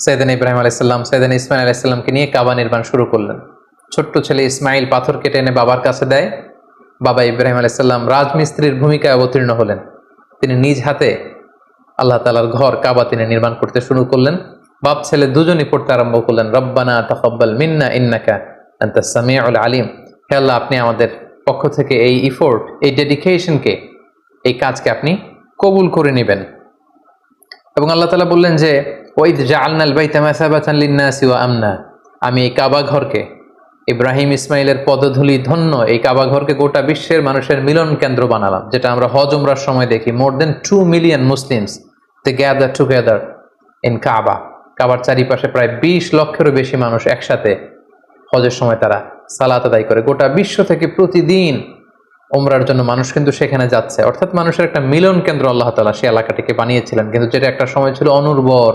সাইয়েদনা ইব্রাহিম আলাইহিস সালাম সাইয়েদনা ইসমাইল আলাইহিস সালামকে নিয়ে কাবা নির্মাণ শুরু করলেন। ছোট্ট ছেলে ইসমাইল পাথর কেটে এনে বাবার কাছে দেয়। বাবা ইব্রাহিম আলাইহিস সালাম রাজমিস্ত্রির ভূমিকায় অবতীর্ণ হলেন। তিনি নিজ হাতে আল্লাহ তাআলার ঘর কাবা তিনি নির্মাণ করতে শুরু করলেন। বাপ ছেলে দুজনই পড়তে আরম্ভ করলেন, রব্বানা তাকাব্বাল মিন্না ইন্নাকা আনতাস সামিউল আলিম। হে আল্লাহ, আপনি আমাদের পক্ষ থেকে এই ইফোর্ট, এই ডেডিকেশনকে, এই কাজকে আপনি কবুল করে নেবেন। এবং আল্লাহ তাআলা বললেন যে ওয়াইদ জাআলনাল বাইতা মাসাবাতান লিন-নাসি ওয়া আমনা, আমি এই কাবা ঘরকে, ইব্রাহিম ইসমাইলের পদধূলি ধন্য এই কাবা ঘরকে গোটা বিশ্বের মানুষের মিলন কেন্দ্র বানালাম। যেটা আমরা হজ উমরার সময় দেখি, more than 2 million Muslims they gather together in Kaaba. কাবার চারিপাশে প্রায় 20 লক্ষেরও বেশি মানুষ একসাথে হজের সময় তারা সালাত আদায় করে। গোটা বিশ্ব থেকে প্রতিদিন উমরার জন্য মানুষ কিন্তু সেখানে যাচ্ছে। অর্থাৎ মানুষের একটা মিলন কেন্দ্র আল্লাহ তাআলা সেই এলাকাটিকে বানিয়েছিলেন, কিন্তু যেটা একটা সময় ছিল অনুর্বর,